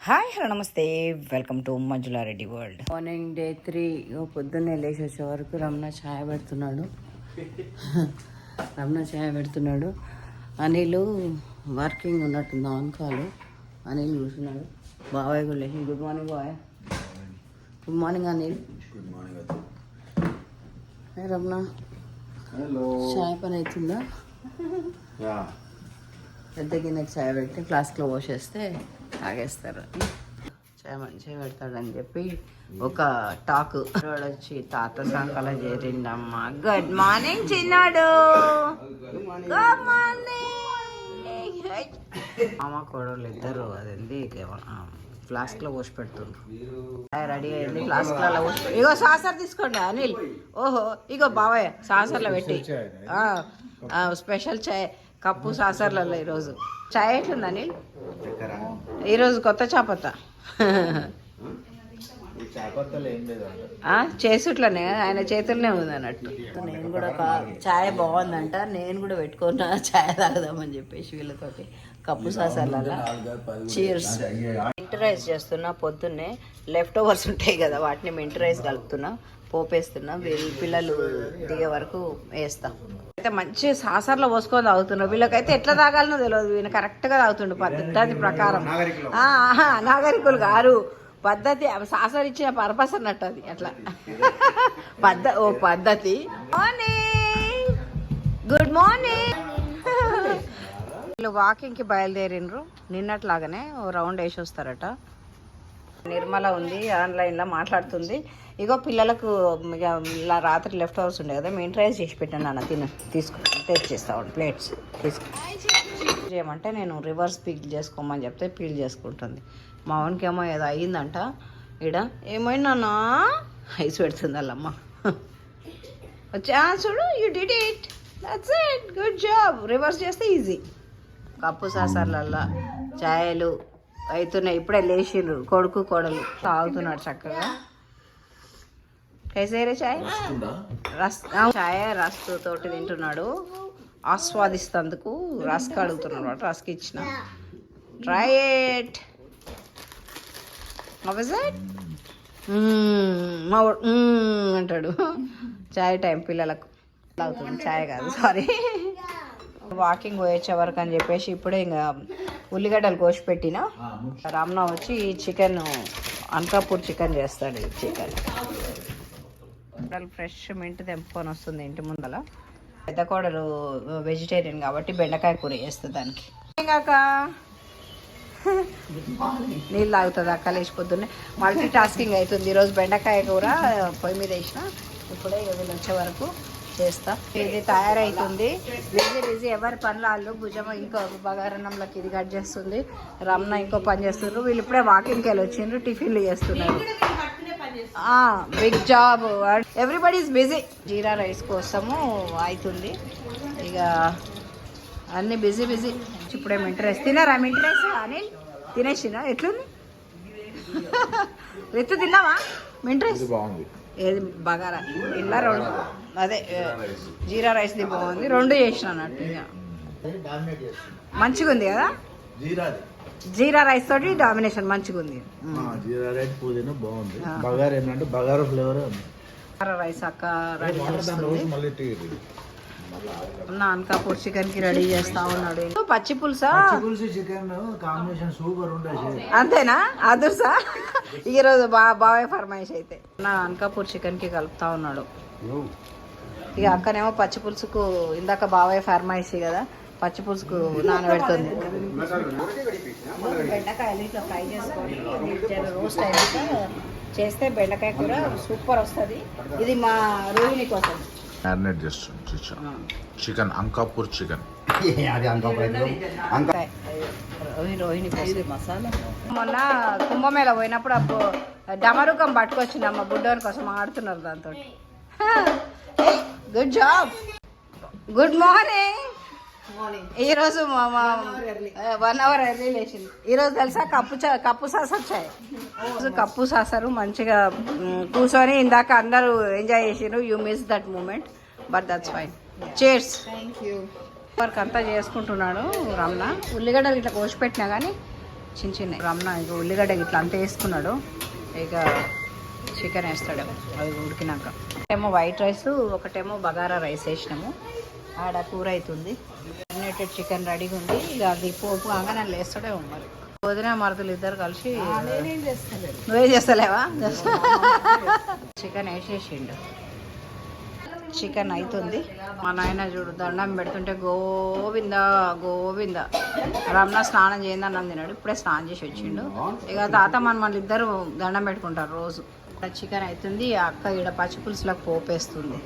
Hi hello నమస్తే welcome to Manjula Reddy world. Morning day 3 పొద్దున్నే లేచి వచ్చే వరకు రమణ ఛాయ్ పెడుతున్నాడు. అనిల్ వర్కింగ్ ఉన్నట్టుంది ఆన్ కాల్. అనిల్ కూర్చున్నాడు. బాబాయ్ కూడా లేచి good morning bye. Good morning Anil. Good morning. Ramana ఛాయ్ పని అవుతుందా? పెద్ద గిన్నెకి ఛాయ్ పెట్టి ఫ్లాస్క్లో పోసేస్తే తాగేస్తారు. చాయ్ మంచిగా పెడతాడని చెప్పి ఒక టాక్ వచ్చి తాత సంకల చేరిండమ్మ. గుడ్ మార్నింగ్ చిన్నాడు. Good morning. అమ్మ కోడలు ఇద్దరు అదేంది ఫ్లాస్క్లో పోసి పెడుతుండ్రు. రెడీ అయింది. ఫ్లాస్క్లలో పోసి ఇగో సాసర్ తీసుకోండి అనిల్. ఓహో ఇగో బాబాయ్ సాసర్లో పెట్టి స్పెషల్ చాయ్ కప్పు సాసర్లలో ఈరోజు చాయ్ ఎట్లుంది అనిల్? ఈరోజు కొత్త చాపత్త చేసుట్లనే ఆయన చేతుల్లోనే ఉంది అన్నట్టు. నేను కూడా చాయ్ బాగుందంట, నేను కూడా పెట్టుకున్నా చాయ్ తాగుదామని చెప్పేసి వీళ్ళతోటి కప్పు సాసర్లలో. చీర్స్. మింట్ రైస్ చేస్తున్నా. పొద్దున్నే లెఫ్ట్ ఓవర్స్ ఉంటాయి కదా, వాటిని మింట్ రైస్ కలుపుతున్నా, పోపేస్తున్నా. పిల్లలు దిగే వరకు వేస్తా. అయితే మంచి సాసర్లో పోసుకొని తాగుతున్నా. వీళ్ళకైతే ఎట్లా తాగాలనో తెలియదు. వీళ్ళు కరెక్ట్గా తాగుతుండు పద్ధతి ప్రకారం. నాగరికులు గారు పద్ధతి సాసర్ ఇచ్చిన పర్పస్ అన్నట్టు అది అట్లా పద్ధతి. మార్నింగ్. Good morning. వీళ్ళు వాకింగ్కి బయలుదేరిండ్రు. నిన్నట్లాగానే ఓ రౌండ్ వేసి వస్తారట. నిర్మల ఉంది ఆన్లైన్లో మాట్లాడుతుంది. ఇగో పిల్లలకు ఇలా రాత్రి లెఫ్ట్ ఓవర్స్ ఉండే కదా, మేము ట్రై చేసి పెట్టాను నాన్న టేస్ట్ చేస్తా ప్లేట్స్ చేయమంటే నేను రివర్స్ పీల్ చేసుకోమని చెప్తే పీల్ చేసుకుంటుంది. మా వానికి ఏమో ఏదో అయ్యిందంట. ఈడ ఏమైనా ఐస్ పెడుతుంది వాళ్ళమ్మ. వచ్చా చూడు, you did it, that's it, good job. Reverse చేస్తే ఈజీ. కప్పు సాసర్లల్లా ఛాయలు అవుతున్నాయి. ఇప్పుడే లేచిండ్రు కొడుకు కోడలు. తాగుతున్నాడు చక్కగా. కైసేరే ఛాయ్ రస్ తోటి తింటున్నాడు. ఆస్వాదిస్తందుకు రస్క్ అడుగుతున్నాడు. రస్క్ ఇచ్చిన. Try it. అంటాడు. ఛాయ్ టైం పిల్లలకు. తాగుతుంది ఛాయ్ కాదు, సారీ. వాకింగ్ పోయొచ్చే వరకు అని చెప్పేసి ఇప్పుడే ఇంకా ఉల్లిగడ్డలు కోసి పెట్టిన. రమణ వచ్చి చికెన్ అనకాపూర్ చికెన్ చేస్తాడు. చికెన్ ఫ్రెష్ మింట్ తెంపుకొని వస్తుంది ఇంటి ముందల. పెద్ద కోడలు వెజిటేరియన్ కాబట్టి బెండకాయ కూర చేస్తుంది దానికి. ఇంకా నీళ్ళు తాగుతుంది అక్క లేచి పొద్దున్నే. మల్టీ టాస్కింగ్ అవుతుంది. ఈరోజు బెండకాయ కూర పొయ్యి మీద వేసిన. ఇప్పుడే వీళ్ళు వచ్చే వరకు చేస్తా. ఇది తయారైతుంది. బిజీ ఎవరి పనులు వాళ్ళు. భుజం ఇంకో బగారన్నంలోకి ఇది కట్ చేస్తుంది. రమణ ఇంకో పని చేస్తున్నారు. వీళ్ళు ఇప్పుడే వాకింగ్కి వెళ్ళి వచ్చిండ్రు. టిఫిన్లు చేస్తున్నారు. Big job. Everybody is busy. Jeera rice కోసము అవుతుంది. ఇక అన్నీ బిజీ. ఇప్పుడే మింట్ రైస్ తిన్నారా? మింట్ రైస్ అనిల్ తినేసినా? ఎట్లుంది రితు? తిన్నావా మింట్ రైస్? ఏది బగారా ఇలా రెండు అదే జీరా రైస్ది బాగుంది. రెండు చేసిన అన్నట్టు. ఇక మంచిగా ఉంది కదా, జీరా రైస్ తోటి డామినేషన్ మంచిగా ఉంది. బగారా రైస్ అక్క రెడీ చేస్తుంది. అనకాపూర్ చికెన్ కి రెడీ చేస్తా ఉన్నాడు. పచ్చి పులుసా అంతేనా? అదుర్సా ఈరోజు బాబాయ్ ఫర్మాయిష్ అయితే నా అనకాపూర్ చికెన్ కి కలుపుతా ఉన్నాడు. ఇక అక్కనేమో పచ్చి పులుసుకు ఇందాక బాబాయ్ ఫర్మాయిష్ కదా, పచ్చి పులుసుకు నానబెడుతుంది. బెండకాయలు ఇట్లా ఫ్రై చేసుకొని రోస్ట్ అయ్యాక చేస్తే బెండకాయ కూర సూపర్ వస్తుంది. ఇది మా రోహిణి కోసం మ్యారినేట్ చేస్తుంది చికెన్. అంకాపూర్ చికెన్. రోహిణి కోసం మసాలా. మొన్న కుంభమేళ పోయినప్పుడు అప్పుడు డమరుకం పట్టుకొచ్చింది అమ్మ బుడ్డోని కోసం. ఆడుతున్నారు దాంతో. Good job. Good morning. ఈరోజు 1 hour ఎర్లీ లేచింది. ఈరోజు తెలుసా కప్పు సాసర్ చాయ్. కప్పు సాసరు మంచిగా కూర్చొని ఇందాక అందరూ ఎంజాయ్ చేసిరు. You miss that moment but that's fine. Cheers. Work అంతా చేసుకుంటున్నాడు రమణ. ఉల్లిగడ్డలు ఇట్లా కోసి పెట్టినా కానీ చిన్న చిన్న రమ్న ఇక ఉల్లిగడ్డ ఇట్లా అంతా వేసుకున్నాడు. ఇక చికెన్ వేస్తాడేమో అది ఉడికినాక. ఒకటేమో వైట్ రైస్, ఒకటేమో బగారా రైస్ వేసినాము. ఆడ కూర అవుతుంది. మ్యారినేటెడ్ చికెన్ రెడీగా ఉంది. ఇక అది పోపు కాగా నన్ను వేస్తాడేమో మరి. వదిన మరదలు ఇద్దరు కలిసి. నువ్వే చేస్తలేవా? చికెన్ వేసేసిండు. చికెన్ అవుతుంది. మా నాయన చూడు దండం పెడుతుంటే గోవింద గోవింద. రమణ స్నానం చేయందని అన్నం తిన్నాడు. ఇప్పుడే స్నానం చేసి వచ్చిండు. ఇక తాత మన ఇద్దరు దండం పెట్టుకుంటారు రోజు. చికెన్ అవుతుంది. అక్క ఈడ పచ్చిపులుసులకు పోపేస్తుంది.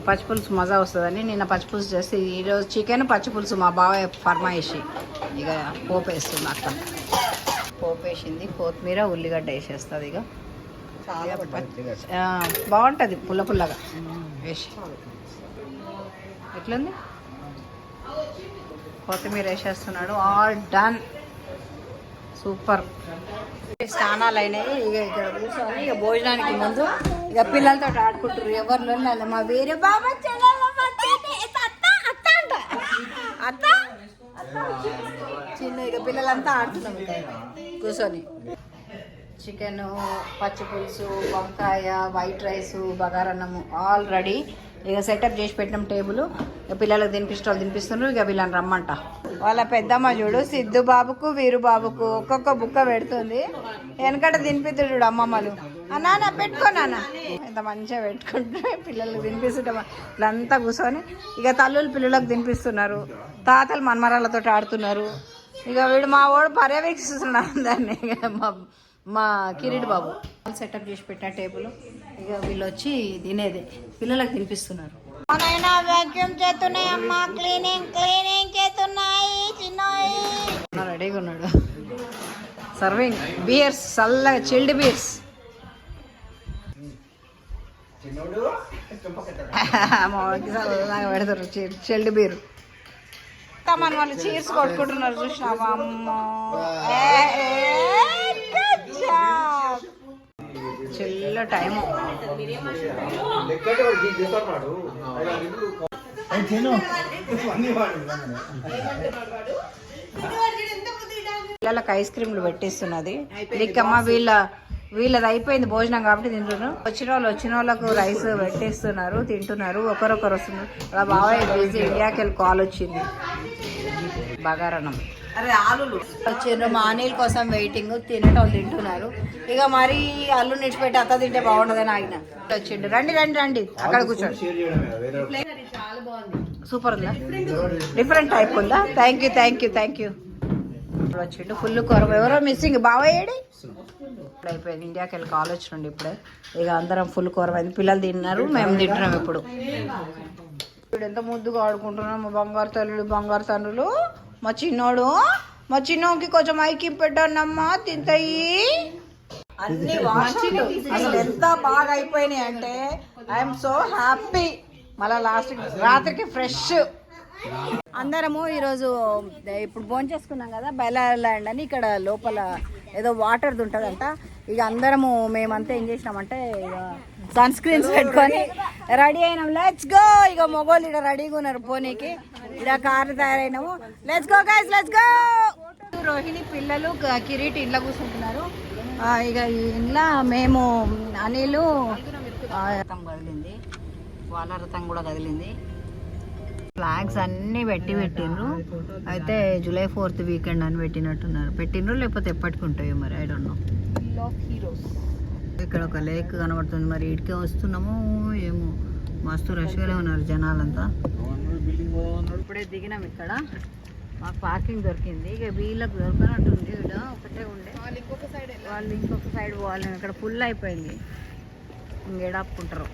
పచ్చిపులుసు మజా వస్తుందని నిన్న పచ్చిపులుసు చేస్తే ఈరోజు చికెన్ పచ్చిపులుసు మా బాబాయ్ ఫర్మాయిషి. ఇక పోపేస్తుంది అక్క. పోపేసింది. కొత్తిమీర ఉల్లిగడ్డ వేసేస్తుంది. ఇక బాగుంటుంది పుల్ల పుల్లగా వేసి. ఎట్లుంది? కొత్తిమీర వేసేస్తున్నాడు. All done. సూపర్. స్నానాలు అయినాయి. ఇక ఇక్కడ కూర్చొని ఇక భోజనానికి ముందు ఇక పిల్లలతో ఆడుకుంటారు. ఎవరిలో మా వేరే బాబా అత్త చిన్న ఇక పిల్లలంతా ఆడుతున్నాం ఇక కూర్చొని. చికెన్, పచ్చి పులుసు, వంకాయ, వైట్ రైసు, బగారన్నము ఆల్ రెడీ. ఇక సెటప్ చేసి పెట్టినాం టేబుల్. ఇక పిల్లలకు తినిపిస్తారు, తినిపిస్తున్నారు. ఇక వీళ్ళని రమ్మంట. వాళ్ళ పెద్దమ్మ చూడు సిద్ధు బాబుకు వీరు బాబుకు ఒక్కొక్క బుక్క పెడుతుంది. వెనకట తినిపిద్దు చూడు అమ్మమ్మలు. నాన్న పెట్టుకో నాన్న. ఎంత మంచిగా పెట్టుకుంటే పిల్లలకు తినిపిస్తుంటే వీళ్ళంతా కూర్చొని ఇక తల్లులు పిల్లలకు తినిపిస్తున్నారు. తాతలు మన్మరాలతో ఆడుతున్నారు. ఇక వీడు మా వాడు పర్యవేక్షిస్తున్నాడు అందరినీ. మా కిరీట్ బాబు సెటప్ చేసి పెట్టిన టేబుల్. ఇక వీళ్ళు వచ్చి తినేది పిల్లలకు తినిపిస్తున్నారు. వ్యాక్యూమ్ చేస్తున్నాయి అమ్మ. క్లీనింగ్ చేస్తున్నాయి. చిన్నాయి రెడీగా ఉన్నాడు. సర్వింగ్ బీర్స్, చల్లగా చిల్డ్ బీర్స్. మా వాడికి చల్లగా పెడతారు చిల్డ్ బీర్. మన వాళ్ళు చీర్స్ కొట్టుకుంటున్నారు చూసినావా అమ్మ. చిల్ల టైము. పిల్లలకు ఐస్ క్రీమ్లు పెట్టిస్తున్నది లిక్కమ్మ. వీళ్ళది అయిపోయింది భోజనం కాబట్టి తింటున్నారు. వచ్చిన వాళ్ళకు రైస్ పెట్టేస్తున్నారు, తింటున్నారు. ఒకరొకరు వస్తున్నారు. అలా బాబాయ్ బిజీ. ఇండియాకి వెళ్ళి కాల్ వచ్చింది. బగారన్నం వచ్చిండ్రు. మా అనిల్ కోసం వెయిటింగ్. తినటం తింటున్నారు. ఇక మరి అల్లు నిడిచిపెట్టి అత్త తింటే బాగుండదని ఆగిన. వచ్చిండు. రండి రండి రండి అక్కడ కూర్చోండి. సూపర్ ఉందా? డిఫరెంట్ టైప్ ఉందా? Thank you. వచ్చిండు. ఫుల్ కొరవ. ఎవరో మిస్సింగ్. బావయ్యాడి అయిపోయింది. ఇండియాకి వెళ్ళి కాల్ వచ్చిండు ఇప్పుడే. ఇక అందరం ఫుల్ కొరవైంది. పిల్లలు తిన్నారు, మేము తింటున్నాం ఇప్పుడు. ఇప్పుడు ఎంత ముద్దుగా ఆడుకుంటున్నాం. మా బంగారు తండ్రులు. మా చిన్నోకి కొంచెం ఐకి పెట్టానమ్మా తింటాయి. అన్ని వాషింగ్ అసలు ఎంత బాగా అయిపోయినాయి అంటే ఐఎమ్ సో హ్యాపీ. మళ్ళీ లాస్ట్ రాత్రికి ఫ్రెష్. అందరము ఈరోజు ఇప్పుడు భోంచేసుకున్నాం కదా బెల్లార్లాండ్ అని. ఇక్కడ లోపల ఏదో వాటర్ది ఉంటుందంట. ఇక అందరము మేమంతా ఏం చేసినామంటే ఇక సన్ స్క్రీన్స్ పెట్టుకొని రెడీ అయినాం. Let's go. ఇక మొగోళ్ళు ఇక్కడ రెడీగా ఉన్నారు పోనీకి. ఇక్కడ కారు తయారైనాము. Let's go guys, let's go. Rohini పిల్లలు కిరీట్ ఇంట్లో కూర్చుంటున్నారు. ఇక ఇంట్లో మేము అనిలు రథం కదిలింది. వాళ్ళ రథం కూడా కదిలింది. ఫ్లాగ్స్ అన్నీ పెట్టిండ్రు. అయితే జూలై 4th వీకెండ్ అని పెట్టినట్టున్నారు. లేకపోతే ఎప్పటికి ఉంటాయో మరి ఐ డోంట్ నో. ఇక్కడ ఒక లేక్ కనబడుతుంది. మరి ఇటుకే వస్తున్నాము ఏమో. మస్తు రష్గానే ఉన్నారు జనాలంతా. ఇప్పుడే దిగినాం. ఇక్కడ మాకు పార్కింగ్ దొరికింది. ఇక వీళ్ళకి దొరకనట్టుంది. ఒకటే ఉండే వాళ్ళు ఇంకొక సైడ్ పోవాలి. ఇక్కడ ఫుల్ అయిపోయింది. ఇంకేడాపుకుంటారు.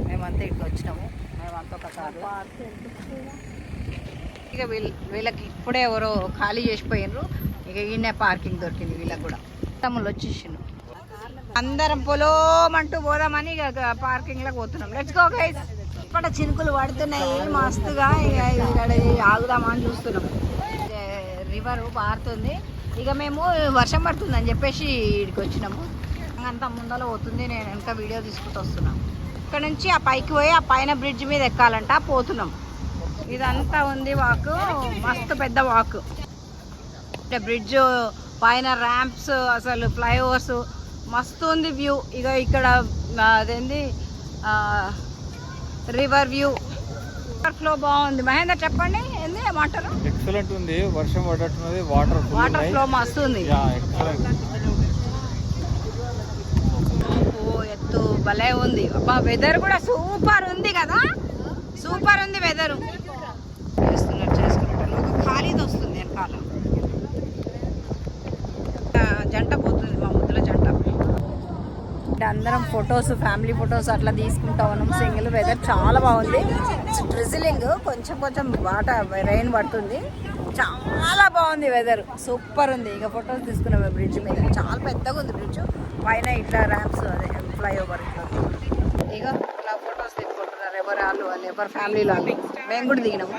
మేమంతా ఇట్లా వచ్చినాము. మేమంతా ఒక కారు. ఇక వీళ్ళకి ఇప్పుడే ఎవరో ఖాళీ చేసిపోయినరు. ఇక ఈయనే పార్కింగ్ దొరికింది వీళ్ళకి కూడా. తమ్ముళ్ళు వచ్చేసిండు. అందరం పొలోమంటూ పోదామని ఇక పార్కింగ్లోకి పోతున్నాం. Let's go guys. ఇక్కడ చినుకులు పడుతున్నాయి మస్తుగా. ఇక ఇక్కడ ఆగుదామని చూస్తున్నాం. రివర్ పారుతుంది. ఇక మేము వర్షం పడుతుందని చెప్పేసి ఇక్కడికి వచ్చినాము. అంతా ముందర పోతుంది. నేను వెనక వీడియో తీసుకుంటూ వస్తున్నాను. ఇక్కడ నుంచి ఆ పైకి పోయి ఆ పైన బ్రిడ్జ్ మీద ఎక్కాలంట. పోతున్నాం. ఇదంతా ఉంది వాక్. మస్తు పెద్ద వాక్. బ్రిడ్జ్ పైన ర్యాంప్స్, అసలు ఫ్లైఓవర్స్ మస్తు ఉంది వ్యూ. ఇక ఇక్కడ అదేంది రివర్ వ్యూ, ఫ్లో బాగుంది. మహేందర్ చెప్పండి, ఏంది ఏమంటారు? ఎక్సలెంట్ ఉంది, వర్షం పడట్టున్నది, వాటర్ ఫ్లో మస్తు ఉంది. ఎత్తు భలే ఉంది. అబ్బా వెదర్ కూడా సూపర్ ఉంది కదా, సూపర్ ఉంది వెదర్. చేసుకున్నట్టు ఒక ఖాళీది వస్తుంది వెనకాల. జంట పోతుంది, మా ముద్దుల జంట. అందరం ఫొటోస్, ఫ్యామిలీ ఫొటోస్ అట్లా తీసుకుంటా ఉన్నాం. సింగిల్ వెదర్ చాలా బాగుంది. డ్రిజిలింగ్, కొంచెం కొంచెం రెయిన్ పడుతుంది. చాలా బాగుంది వెదర్, సూపర్ ఉంది. ఇక ఫొటోస్ తీసుకున్నాం బ్రిడ్జ్ మీద. చాలా పెద్దగా ఉంది బ్రిడ్జ్ పైన, ఇట్లా ర్యాంప్స్, అదే ఫ్లైఓవర్ ఇట్లా. ఇక ఇట్లా ఫొటోస్ తీసుకుంటున్నారు ఎవరు వాళ్ళు ఎవరు ఫ్యామిలీలో వాళ్ళు. మేము కూడా దిగినాము.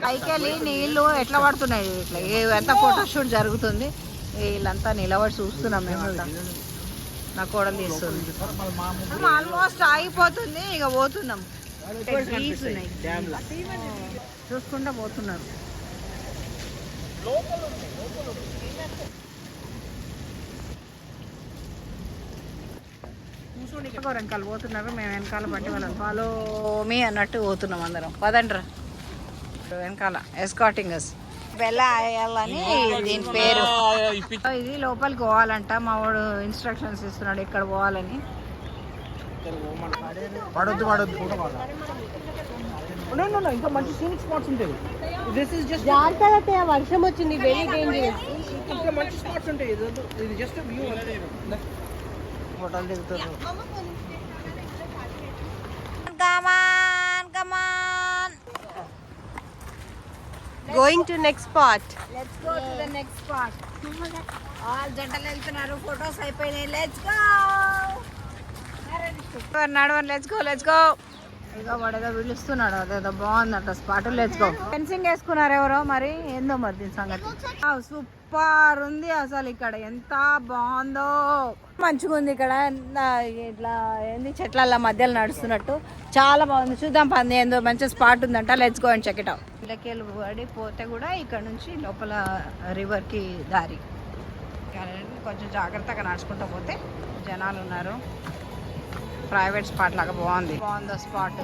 పైకి వెళ్ళి నీళ్ళు ఎట్లా పడుతున్నాయి ఇట్లా, ఎంత ఫోటోషూట్ జరుగుతుంది. వీళ్ళంతా నిలబడి చూస్తున్నాం మేమంతా. నా కోడలు తీస్తుంది. ఆల్మోస్ట్ ఆగిపోతుంది, ఇక పోతున్నాం. ట్రీస్ ఉన్నాయి, చూసుకుంటా పోతున్నారు. వెనకాల పోతున్నారు, మేము వెనకాల పట్టి వాళ్ళని ఫాలో మీ అన్నట్టు పోతున్నాం అందరం. పదండ్రా వెనకాల ఎస్కాటింగ్ అస్. బెల్లా వేయాలని దీని పేరు. ఇది లోపలికి పోవాలంట. మా వాడు ఇన్స్ట్రక్షన్స్ ఇస్తున్నాడు ఇక్కడ పోవాలని. ఇంకా మంచి సీనిక్ స్పాట్స్ ఉంటాయి. జాగ్రత్త, వర్షం వచ్చింది, వెరీ డేంజరస్. ఇంకా మంచి స్పాట్స్ ఉంటాయి. ఇది జస్ట్ వ్యూ. ఫోటోలు దిగుతారు. Going to next spot. Let's go to the next spot. All జంటలు వెళ్తున్నారు, ఫోటోస్ అయిపోయినాయి. Let's go. నడవండి, let's go, let's go. ఇక వాడేదో పిలుస్తున్నాడు, అదేదో బాగుందట స్పాట్. Let's go. ఫెన్సింగ్ వేసుకున్నారు ఎవరో, మరి ఏందో మరి దీని సంగతి. సూపర్ ఉంది అసలు, ఇక్కడ ఎంత బాగుందో. మంచిగా ఉంది ఇక్కడ, ఇట్లా ఏంది చెట్ల మధ్యలో నడుస్తున్నట్టు చాలా బాగుంది. చూద్దాం పంది ఏందో మంచి స్పాట్ ఉందంట. Let's go and check it out. ఇళ్ళకెళ్ళి పడి పోతే కూడా ఇక్కడ నుంచి లోపల రివర్కి దారి. కొంచెం జాగ్రత్తగా నడుచుకుంటూ పోతే జనాలు ఉన్నారు. ప్రైవేట్ స్పాట్ లాగా బాగుంది స్పాట్.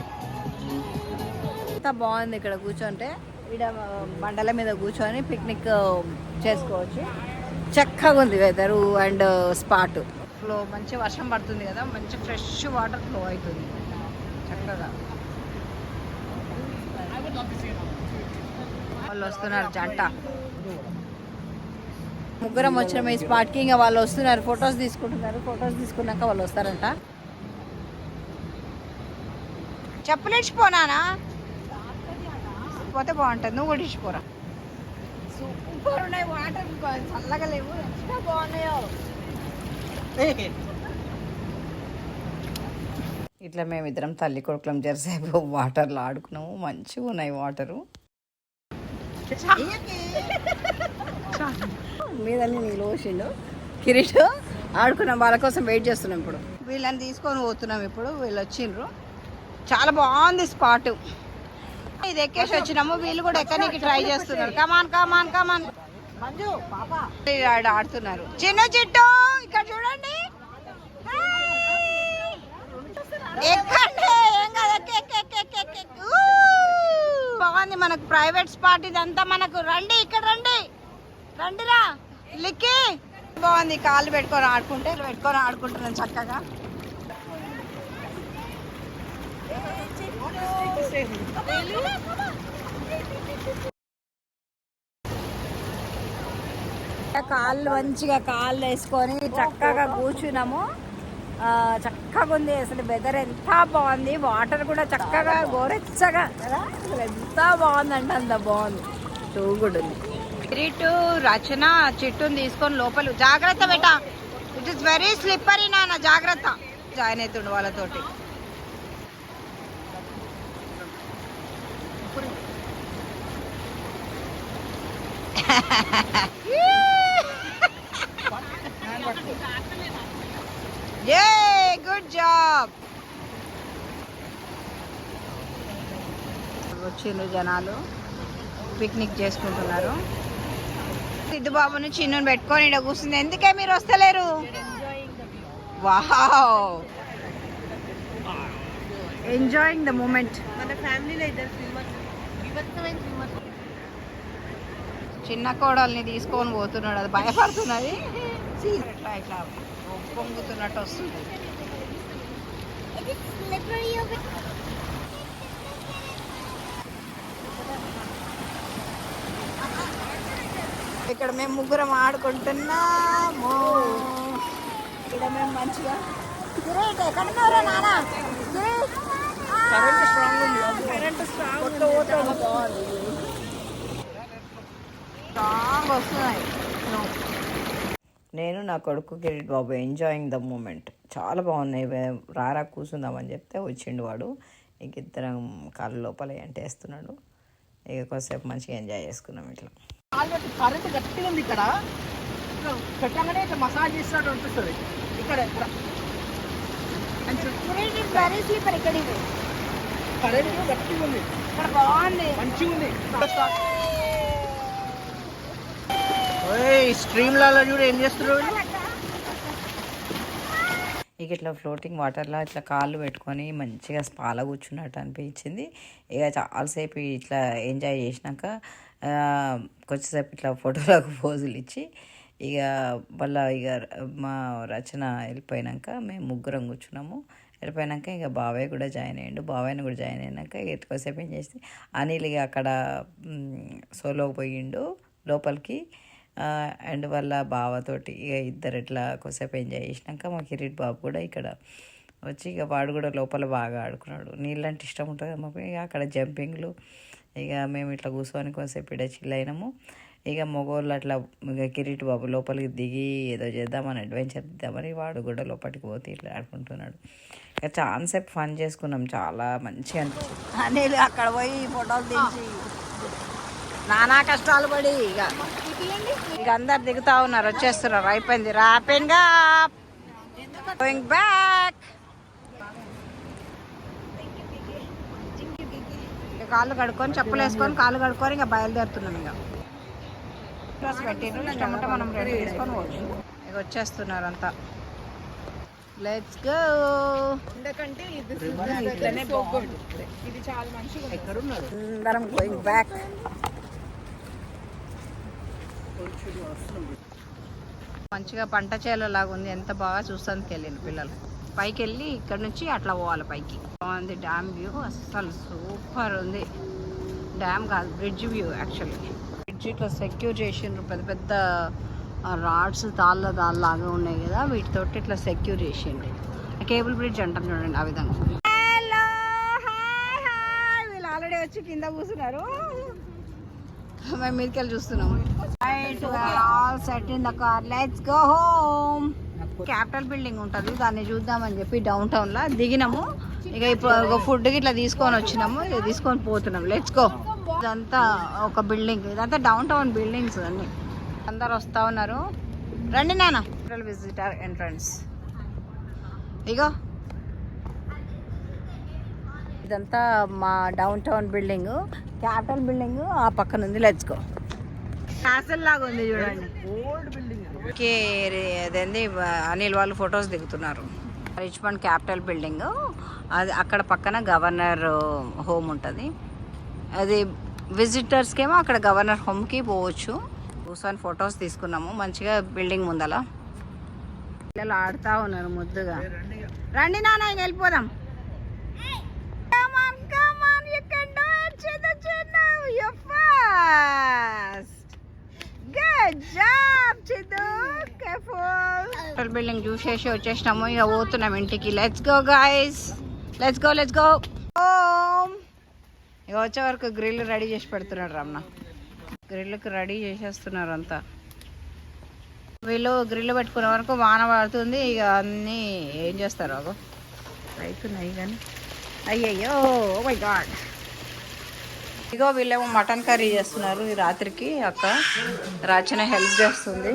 ఎంత బాగుంది ఇక్కడ కూర్చుంటే. ఇక్కడ బండల మీద కూర్చొని పిక్నిక్ చేసుకోవచ్చు. చక్కగా ఉంది వెదరు అండ్ స్పాట్. ఫ్లో మంచి వర్షం పడుతుంది కదా, మంచి ఫ్రెష్ వాటర్ ఫ్లో అవుతుంది చక్కగా. వాళ్ళు వస్తున్నారు జంట, ముగ్గురం వచ్చినాం ఈ స్పాట్కి. ఇంకా వాళ్ళు వస్తున్నారు, ఫొటోస్ తీసుకుంటున్నారు. ఫొటోస్ తీసుకున్నాక వాళ్ళు వస్తారంట. చెప్పులు ఇచ్చిపోనానా, పోతే బాగుంటుంది. నువ్వు కూడా ఇచ్చిపోరా. సూపర్ ఉన్నాయి వాటర్, చల్లగా లేవు, ఎంత బాగున్నాయో. ఇట్లా మేమిద్దరం తల్లి కొడుకులం జరసేపు వాటర్లో ఆడుకున్నాము. మంచిగా ఉన్నాయి వాటరు. మీదన్నీ నీళ్ళు పోసిండు. కిరీట్ ఆడుకున్నాం, వాళ్ళ కోసం వెయిట్ చేస్తున్నాం. ఇప్పుడు వీళ్ళని తీసుకొని పోతున్నాం. ఇప్పుడు వీళ్ళు వచ్చిండ్రు. చాలా బాగుంది స్పాట్. ఇది ఎక్కేసి వచ్చినాము, వీళ్ళు కూడా ఎక్కడానికి ట్రై చేస్తున్నారు. కమాన్ కమాన్ కమాన్. ఆడుతున్నారు. చిన్న చిట్టు ఇక్కడ చూడండి, బాగుంది. మనకు ప్రైవేట్ స్పాట్ ఇదంతా. మనకు రండి, ఇక్కడ రండి, రండిరా లిక్కి. బాగుంది, కాళ్ళు పెట్టుకొని ఆడుకుంటున్నాను చక్కగా. కాళ్ళు మంచిగా కాళ్ళు వేసుకొని చక్కగా కూర్చున్నాము. చక్కగా ఉంది అసలు. వెదర్ ఎంత బాగుంది, వాటర్ కూడా చక్కగా గోరెచ్చగా కదా, ఎంత బాగుందంటే అంత బాగుంది. కూడా ఉంది. కిరీటు రచన చిట్టుని తీసుకొని లోపల. జాగ్రత్త బేట, ఇట్ ఇస్ వెరీ స్లిప్పరీ నాన్న, జాగ్రత్త. జాయిన్ అవుతుండు వాళ్ళతోటి. Good job. వచ్చిండ్రు జనాలు, పిక్నిక్ చేసుకుంటున్నారు. సిద్ధు బాబుని చిన్నుని పెట్టుకొని ఇక్కడ కూర్చుంది. ఎందుకే మీరు వస్తలేరు? Wow, enjoying the moment. మన ఫ్యామిలీలో ఇద్దరు స్విమ్మర్స్, వివత్సమైన స్విమ్మర్స్. చిన్న కోడల్ని తీసుకొని పోతున్నాడు, అది భయపడుతున్నది. ఇట్లా ఇట్లా పొంగుతున్నట్టు వస్తుంది. ఇక్కడ మేము ముగ్గురం ఆడుకుంటున్నాము. ఇక్కడ మేము మంచిగా ఎక్కడున్నారా నాన్న? కరెంట్ స్ట్రాంగ్ ఉంది. స్ట్రాంగ్ వస్తున్నాయి. నేను నా కొడుకు కిరీట్ బాబు ఎంజాయింగ్ ద మూమెంట్. చాలా బాగున్నాయి. రారా కూర్చుందామని చెప్తే వచ్చిండు వాడు. ఇంక ఇద్దరం కాళ్ళ లోపల ఎంటేస్తున్నాడు. ఇక కొద్దిసేపు మంచిగా ఎంజాయ్ చేసుకున్నాం. ఇట్లా కరెంట్ గట్టిగా ఉంది. ఇక్కడ పెట్టగానే ఇట్లా మసాజ్ చేసినట్టు అనిపిస్తుంది. ఇక్కడ కరెంట్ గట్టిగా ఉంది. ఇక్కడ బాగుంది, మంచిగా ఉంది. స్ట్రీమ్ లాలో చూడు ఏం చేస్తున్నారు. ఇక ఇట్లా ఫ్లోటింగ్ వాటర్లో ఇట్లా కాళ్ళు పెట్టుకొని మంచిగా స్పాలో కూర్చున్నట్టు అనిపించింది. ఇక చాలాసేపు ఇట్లా ఎంజాయ్ చేసినాక కొంచెంసేపు ఇట్లా ఫోటోలకు పోజులు ఇచ్చి ఇక మళ్ళీ ఇక మా రచన వెళ్ళిపోయాక మేము ముగ్గురం కూర్చున్నాము. వెళ్ళిపోయాక ఇక బాబాయ్ కూడా జాయిన్ అయ్యాడు. బాబాయ్ని కూడా జాయిన్ అయినాక ఇక ఎక్కువసేపు ఏం చేసి అనిల్ ఇక అక్కడ సోలోకి పోయిండు లోపలికి. అండ్ వాళ్ళ బావతోటి ఇక ఇద్దరు ఇట్లా కొద్దిసేపు ఎంజాయ్ చేసినాక మా కిరీట్ బాబు కూడా ఇక్కడ వచ్చి ఇక వాడు కూడా లోపల బాగా ఆడుకున్నాడు. నీళ్ళంటే ఇష్టం ఉంటుంది మాకు. ఇక అక్కడ జంపింగ్లు. ఇక మేము ఇట్లా కూర్చొని కొంతసేపు ఇక్కడ చిల్ అయినాము. ఇక మగవాళ్ళు అట్లా ఇక కిరీట్ బాబు లోపలికి దిగి ఏదో చేద్దామని అడ్వెంచర్ ఇద్దామని వాడు కూడా లోపలికి పోతే ఇట్లా ఆడుకుంటున్నాడు. ఇక చాలాసేపు ఫన్ చేసుకున్నాం. చాలా మంచిగా అనిపించింది. అనిల్ అక్కడ పోయి ఫోటోలు తీసి నానా కష్టాలు పడి ఇక అందరు దిగుతా ఉన్నారు, వచ్చేస్తున్నారు. అయిపోయింది ర్యాపింగ్ అప్, గోయింగ్ బ్యాక్. కాళ్ళు కడుక్కొని చెప్పులు వేసుకొని కాళ్ళు కడుక్కొని ఇంకా బయలుదేరుతున్నాం. ఇక డ్రెస్ పెట్టిండ్రు, ఇష్టం ఉంటే మనం రెడీ చేసుకొని పోవచ్చు. ఇక వచ్చేస్తున్నారు అంతా. Let's go. ఎందుకంటే ఇది చాలా మంచిగా. ఎక్కడున్నారు? అందరం గోయింగ్ బ్యాక్. మంచిగా పంట చేలలాగా ఉంది. ఎంత బాగా చూస్తానికి వెళ్ళింది పిల్లలు. పైకి వెళ్ళి ఇక్కడ నుంచి అట్లా పోవాలి పైకి. బాగుంది డ్యామ్ వ్యూ, అస్సలు సూపర్ ఉంది. డ్యామ్ కాదు, బ్రిడ్జ్ వ్యూ. యాక్చువల్లీ బ్రిడ్జ్ ఇట్లా సెక్యూర్ చేసిండ్రు. పెద్ద పెద్ద రాడ్స్ తాళ్ళలాగా ఉన్నాయి కదా, వీటితోటి ఇట్లా సెక్యూర్ చేసిండ్రు. కేబుల్ బ్రిడ్జ్ అంటాం చూడండి, ఆ విధంగా. Hello, hi hi. వీళ్ళు ఆల్రెడీ వచ్చి కింద కూర్చున్నారు, మేము మీదకి వెళ్ళి చూస్తున్నాము. Set in the car, let's go home. Capital building ఉంటుంది, దాన్ని చూద్దామని చెప్పి డౌన్ టౌన్లో దిగినాము. ఇక ఇప్పుడు ఫుడ్కి ఇట్లా తీసుకొని వచ్చినాము, ఇక తీసుకొని పోతున్నాం. Let's go. ఇదంతా ఒక బిల్డింగ్, ఇదంతా డౌన్ టౌన్ బిల్డింగ్స్ అన్ని. అందరు వస్తూ ఉన్నారు. రండి నాన్న. Visitor entrance. ఇగో ఇదంతా మా down town building, capital building ఆ పక్కన ఉంది. Let's go. క్యాసల్ లాగా ఉంది చూడండి. ఓకే, అదేంది అనిల్ వాళ్ళు ఫొటోస్ దిగుతున్నారు. రిచ్మండ్ క్యాపిటల్ బిల్డింగ్ అది. అక్కడ పక్కన గవర్నర్ హోమ్ ఉంటుంది. అది విజిటర్స్కి ఏమో అక్కడ గవర్నర్ హోమ్కి పోవచ్చు. కూర్చొని ఫొటోస్ తీసుకున్నాము మంచిగా బిల్డింగ్ ముందల. పిల్లలు ఆడుతూ ఉన్నారు ముద్దుగా. రండి నాన్న, ఇంక వెళ్ళిపోదాం. బిల్డింగ్ చూసేసి వచ్చేసినాము. ఇక పోతున్నాం ఇంటికి. Let's go guys, let's go, let's go. ఇక వచ్చే వరకు గ్రిల్ రెడీ చేసి పెడుతున్నాడు రమణ. గ్రిల్కి రెడీ చేసేస్తున్నారు అంతా. వీళ్ళు గ్రిల్ పెట్టుకునే వరకు వాన పడుతుంది. ఇక అన్నీ ఏం చేస్తారు అగో అవుతున్నాయి కానీ. అయ్యయ్యో, ఓ మై గాడ్. ఇగో వీళ్ళేమో మటన్ కర్రీ చేస్తున్నారు ఈ రాత్రికి. అక్క రచన హెల్ప్ చేస్తుంది.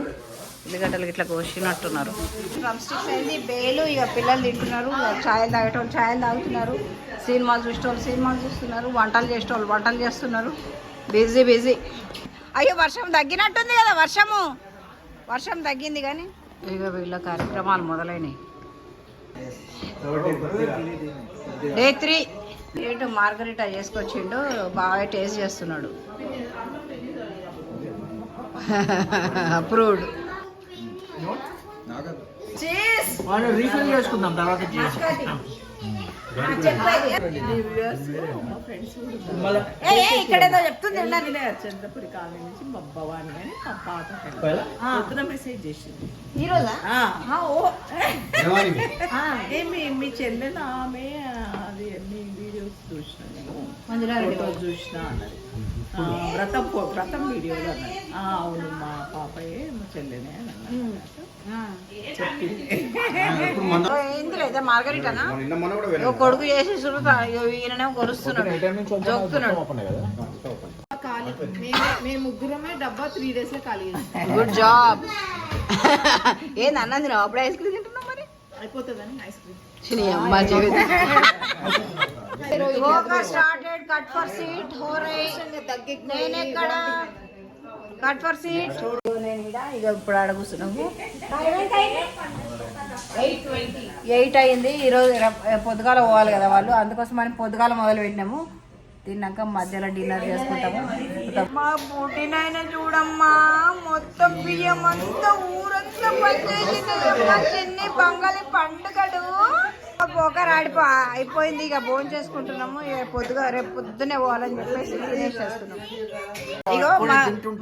ఉల్లిగడ్డలు ఇట్లా కోసినట్టున్నారు. డ్రమ్ స్టిక్స్ అయింది, బేలు. ఇక పిల్లలు తింటున్నారు. ఛాయలు తాగేటోళ్ళు ఛాయలు తాగుతున్నారు, సినిమాలు చూసేటోళ్ళు సినిమాలు చూస్తున్నారు, వంటలు చేసేటోళ్ళు వంటలు చేస్తున్నారు. Busy busy. అయ్యో వర్షం తగ్గినట్టుంది కదా, వర్షం తగ్గింది కానీ ఇక వీళ్ళ కార్యక్రమాలు మొదలైనవి. డే 3 ఏంటో మార్గరిటా చేసుకొచ్చిండు, బాగా టేస్ట్ చేస్తున్నాడు. అప్రూవ్డ్. రీఫిల్ చేసుకుందాం తర్వాత ఇక్కడేదో చెప్తుంది. చంద్రపురి కాలనీ నుంచి మా భవాని అని మా పాత పొద్దున మెసేజ్ చేసింది ఈ రోజా? మీ చెల్లెలు ఆమె అది అన్ని వీడియోస్ చూసిన చూసిన అన్నది. వ్రతం వీడియోలు అన్నది. అవును మా పాపయే మా చెల్లెనే అని అన్నది. ఇందులో మార్గరిటానా కొడుకు చేసి ఈయననే కొలుస్తున్నాడు, జోకుతున్నాడు. మేము ముగ్గురమే డబ్బా 3 days లో ఖాళీ. Good job. ఏంది అన్నం తిన్నావు? అప్పుడే ఐస్ క్రీమ్ తింటున్నావు మరి? అయిపోతుందని ice cream. Started cut for seat హో రై. నేను ఎక్కడ కట్ ఫర్ సీట్ నేను ఇక ఇప్పుడు ఆడ కూర్చున్నాము. 8 అయింది. ఈరోజు పొద్దుగాల పోవాలి కదా వాళ్ళు, అందుకోసం మనం పొద్దుగాల మొదలు పెట్టినాము. తిన్నాక మధ్యలో డిన్నర్ చేసుకుంటాము. మా పుట్టినైనా చూడమ్మా, మొత్తం బియ్యం అంతా ఊరంతా పనిచేసింది. చిన్ని పొంగలి పండుగడు ఒకరు అయిపోయింది. ఇక భోజనం చేసుకుంటున్నాము. రేపు పొద్దునే పోవాలని చెప్పేసి తినేసేస్తున్నాము. ఇగో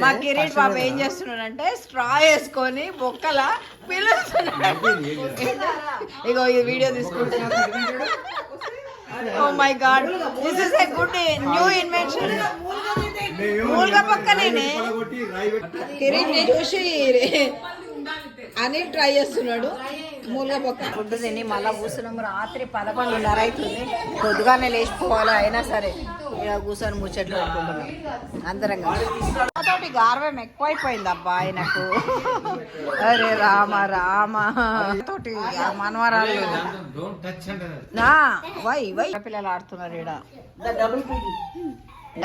మా కిరీట్ బాబు ఏం చేస్తున్నాడు అంటే స్ట్రా వేసుకొని బొక్కల పిలుస్తున్నాడు. ఇగో ఈ వీడియో తీసుకుంటున్నాడు. Oh my God, this is a good new invention. మూలుగా పక్కనే కిరీట్ ని చూసి అనిల్ ట్రై చేస్తున్నాడు. మూలుగా పక్క ఫుడ్ తిని మళ్ళీ కూర్చున్నాము. రాత్రి 11:30 అవుతుంది. పొద్దుగానే లేచిపోవాలి, అయినా సరే ఇలా కూర్చొని ముచ్చట్లు పెట్టుకుంటున్నాం అందరం. నాతోటి గార్వం ఎక్కువైపోయింది అబ్బా ఆయనకు. అరే రామ తోటి మనవరాలు వై పిల్లలు ఆడుతున్నారు ఈడ.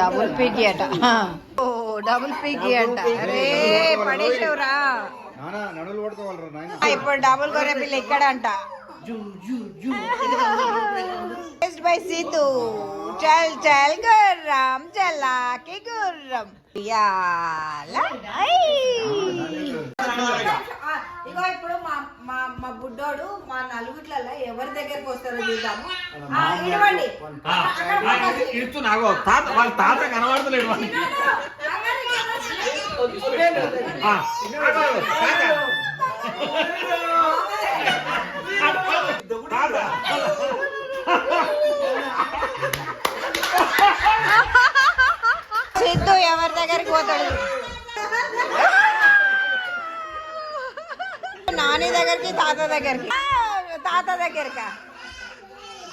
డబుల్ పీకి అట. ఓ డబుల్ పీకి అంట. అరే పడేసేవరా. ఇప్పుడు డబుల్ కొనే పిల్ల ఇక్కడ అంట. బై సీతు చల్ చల్ గుర్రం చల్లాకి గుర్రం. ఇగో ఇప్పుడు మా బుడ్డోడు మా నలుగుట్లలో ఎవరి దగ్గరకు వస్తారో చూద్దాము. ఇవ్వండి. వాళ్ళ తాత కనబడతలేడు. సిద్ధు ఎవరి దగ్గరికి పోతాడు? నాని దగ్గరికి, తాత దగ్గరికి.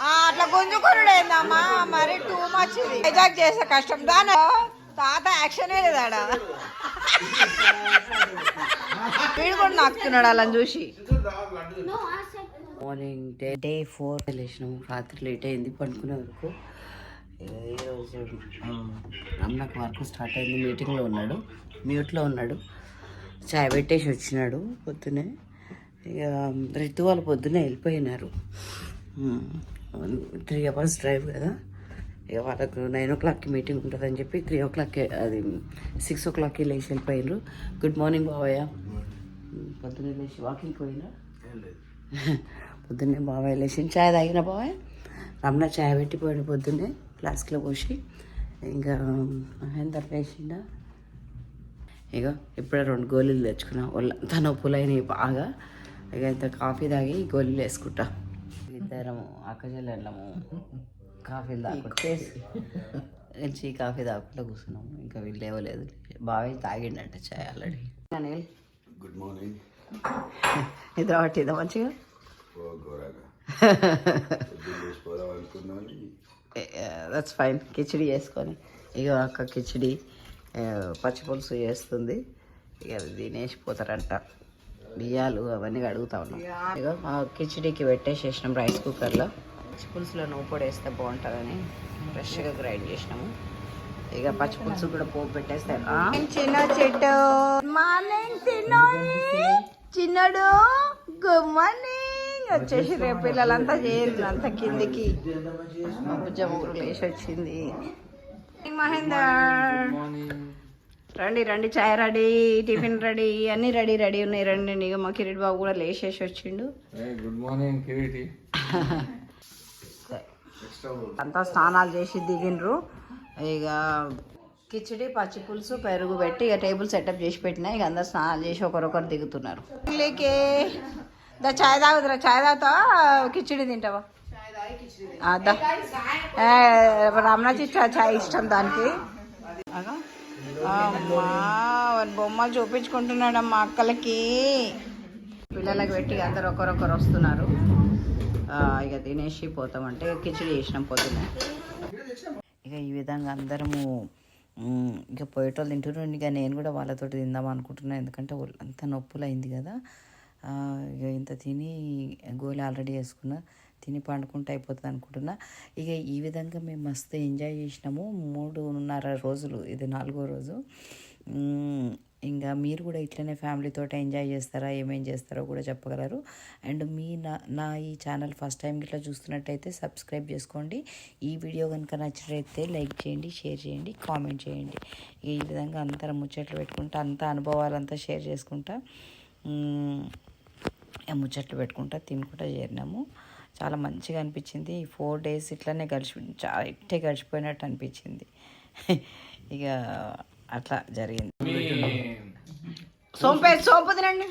అట్లా గుంజుకున్నాడు ఏందమ్మా, మరి టూ మచ్. వైజాగ్ చేసే కష్టం దాని తాత యాక్షనే లేదాడా. వీడు కూడా నాకుతున్నాడు అలా చూసి. Morning day 4 లేచినాము. రాత్రి లేట్ అయింది పండుకునే వరకు. ఈరోజు అన్నకు వర్క్ స్టార్ట్ అయింది. మీటింగ్లో ఉన్నాడు, మ్యూట్లో ఉన్నాడు. చాయ్ పెట్టేసి వచ్చినాడు పొద్దునే. ఇక రితు వాళ్ళు పొద్దునే వెళ్ళిపోయినారు. 3 hours డ్రైవ్ కదా. ఇక వాళ్ళకు 9 o'clockకి మీటింగ్ ఉంటుందని చెప్పి 3 o'clockకి అది 6 o'clockకి లేచి వెళ్ళిపోయినారు. గుడ్ మార్నింగ్ బావయ్య. పొద్దున్నే లేచి వాకింగ్ పోయినా? పొద్దున్నే బాబాయ్ లేచి చాయ్ తాగిన బాబాయ్. రమణ చాయ్ పెట్టిపోయిన పొద్దున్నే ఫ్లాస్క్లో పోసి. ఇంకా మహేందర్ లేచిండా. ఇక ఇప్పుడే 2 గోళీలు తెచ్చుకున్నా. ఒళ్ళంతా నొప్పులైనవి బాగా. ఇక ఇంత కాఫీ తాగి గోళీలు వేసుకుంటా. ఇద్దరము అక్కచెల్లెళ్ళము కాఫీలు తాగొచ్చేసి కాఫీ తాగకుండా కూర్చున్నాము. ఇంకా వీళ్ళు లేవలేదు. బాగా తాగిండంట చాయ్ ఆల్రెడీ. Good morning. నిద్ర పట్టిందా మంచిగా? That's fine. కిచిడి చేసుకొని ఇక అక్క కిచిడి పచ్చిపులుసు చేస్తుంది. ఇక తినేసిపోతారంట. బియ్యాలు అవన్నీ అడుగుతా ఉన్నాం. ఇక మా కిచిడికి పెట్టేసేసినాం రైస్ కుక్కర్లో. పచ్చిపులుసులో నువ్వు పొడి వేస్తే బాగుంటుందని ఫ్రెష్గా గ్రైండ్ చేసినాము. ఇక పచ్చి పులుసు కూడా పోపు పెట్టేస్తారు. చిన్న చెట్టు మార్నింగ్ చిన్నడు గుడ్ మార్నింగ్ వచ్చేసి రేపు పిల్లలంతా చేయరు అంత కిందికి జమ్ములు లేచి వచ్చింది. మహేందర్ రండి రండి, చాయ్ రెడీ, టిఫిన్ రెడీ, అన్ని రెడీ ఉన్నాయి. రండి. ఇక మా కిరీట్ బాబు కూడా లేచేసి వచ్చిండు. Good morning Kireeti. అంతా స్నానాలు చేసి దిగిండ్రు. ఇక కిచిడి, పచ్చి పులుసు, పెరుగు పెట్టి ఇక టేబుల్ సెటప్ చేసి పెట్టినా. ఇక అందరు స్నానాలు చేసి ఒకరొకరు దిగుతున్నారు. లేకే దా చాయ్ తాగుతురా, చాయ్ తాగుతా కిచిడి తింటావా? రమణాచి చాయ్ ఇష్టం దానికి. అమ్మా బొమ్మలు చూపించుకుంటున్నాడు మా అక్కలకి. పిల్లలకి పెట్టి అందరు ఒకరొకరు వస్తున్నారు. ఇక తినేసి పోతామంటే కిచిడి చేసినాం పొద్దున్న. ఇక ఈ విధంగా అందరము ఇక పోయేటోళ్ళు తింటున్నాను. ఇక నేను కూడా వాళ్ళతో తిందాం అనుకుంటున్నాను, ఎందుకంటే అంత నొప్పులు అయింది కదా. ఇక ఇంత తిని గోళీ ఆల్రెడీ వేసుకున్నా, తిని పండుకుంటే అయిపోతుంది అనుకుంటున్నా. ఇక ఈ విధంగా మేము మస్తు ఎంజాయ్ చేసినాము 3.5 రోజులు, ఇది 4వ రోజు. ఇంకా మీరు కూడా ఇట్లనే ఫ్యామిలీతో ఎంజాయ్ చేస్తారా, ఏమేం చేస్తారో కూడా చెప్పగలరు. అండ్ మీ నా ఈ ఛానల్ ఫస్ట్ టైం ఇట్లా చూస్తున్నట్టయితే సబ్స్క్రైబ్ చేసుకోండి. ఈ వీడియో కనుక నచ్చినట్లయితే లైక్ చేయండి, షేర్ చేయండి, కామెంట్ చేయండి. ఈ విధంగా అందరం ముచ్చట్లు పెట్టుకుంటా, అంతా అనుభవాలంతా షేర్ చేసుకుంటా, ముచ్చట్లు పెట్టుకుంటా, తినుకుంటా చేరినాము. చాలా మంచిగా అనిపించింది. ఈ 4 days ఇట్లానే చాలా ఇట్టే గడిచిపోయినట్టు అనిపించింది. ఇక అట్లా జరిగింది. సోంపు తినండి.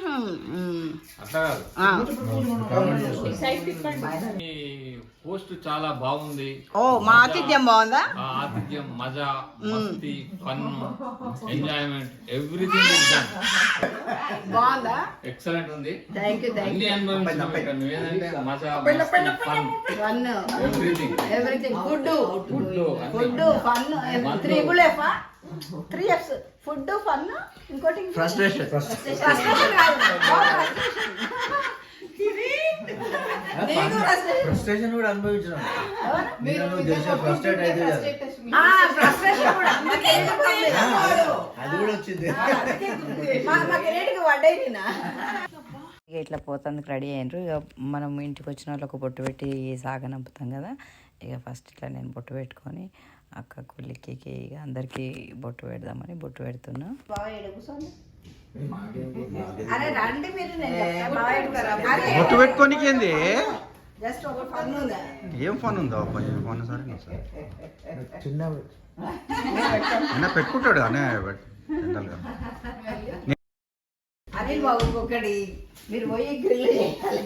పోస్ట్ చాలా బాగుంది. ఓ మా ఆతిథ్యం బాగుందా? ఆతిథ్యం, మజా, masti, fun, enjoyment, everything is done. బాగుందా? ఎక్సలెంట్ ఉంది. Thank you. అన్ని అనుభవించాం. నువ్వేంటంటే మజా, masti, fun, everything. Food fun, 3 F's. Food, fun, ఇంకోటి ఫ్రస్ట్రేషన్. ఫ్రస్ట్రేషన్ కూడా అనుభవించడం. అది కూడా వచ్చింది. ఇక ఇట్లా పోతందుకు రెడీ అయినరు. ఇక మనం ఇంటికి వచ్చిన వాళ్ళు ఒక బొట్టు పెట్టి సాగనంపుతాం కదా. ఇక ఫస్ట్ ఇట్లా నేను బొట్టు పెట్టుకొని అక్క కుళ్ళికి ఇక అందరికి బొట్టు పెడదామని బొట్టు పెడుతున్నా. బొట్టు పెట్టుకోనికి ఏంది? జస్ట్ ఒక ఫన్ ఉందా? ఏం ఫన్ ఉందో ఫన్ సార్ చిన్న అన్న పెట్టుకుంటాడు అనే జనరల్గా. అనిల్ బాబు ఒకటి మీరు పోయి గ్రిల్ చేయాలి,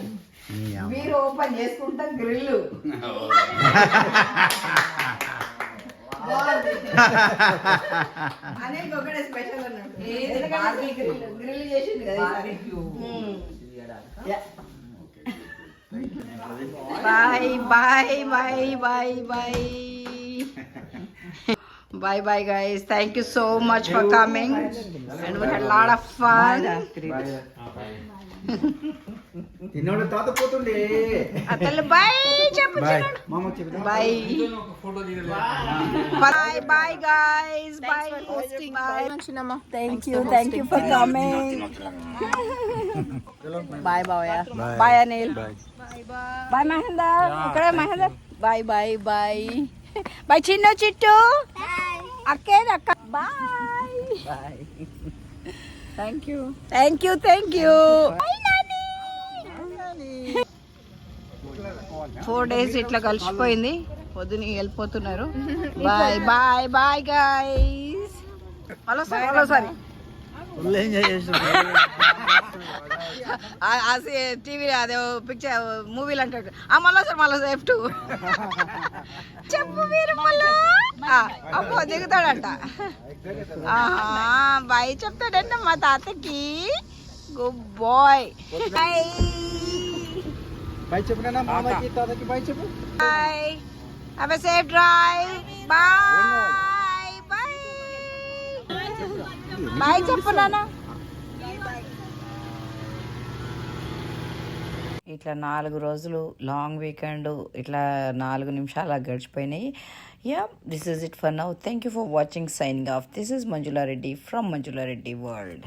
మీరు ఓపెన్ చేసుకుంటా గ్రిల్. అనిల్ ఒకటే స్పెషల్ అన్నాడు, గ్రిల్ చేసింది కదా. Bye bye bye bye bye bye bye guys, thank you so much for coming and we had a lot of fun. తిన్నోడు తాత పోతుండే అతలు bye చెప్పు మామ చెప్పు bye bye bye guys, bye thank you for coming. bye bye bye Anil, bye Mahendra, ikkada Mahendra, bye bye bye bye Chinnu Chittu, అక్కే అక్క bye. Thank you 4 days ఇట్లా కలిసిపోయింది. పొద్దున వెళ్ళిపోతున్నారు. Bye bye bye guys. మరోసారి TV అదే picture మూవీలు అంటాడు. మళ్ళీ F2 చెప్పు మీరు మళ్ళీ అమ్మో దిగుతాడంట. బాయ్ చెప్తాడంట మా తాతకి. Good bye. బాయ్ చెప్పు మామకి తాతకి బాయ్ చెప్పు. Bye, have a safe drive. Bye bye bye చెప్పు నాన్న. ఇట్లా 4 రోజులు లాంగ్ వీకెండ్ ఇట్లా 4 నిమిషాలు గడిచిపోయినాయి. Yeah, this is it for now. Thank you for watching. Signing off. This is Manjula Reddy from Manjula Reddy World.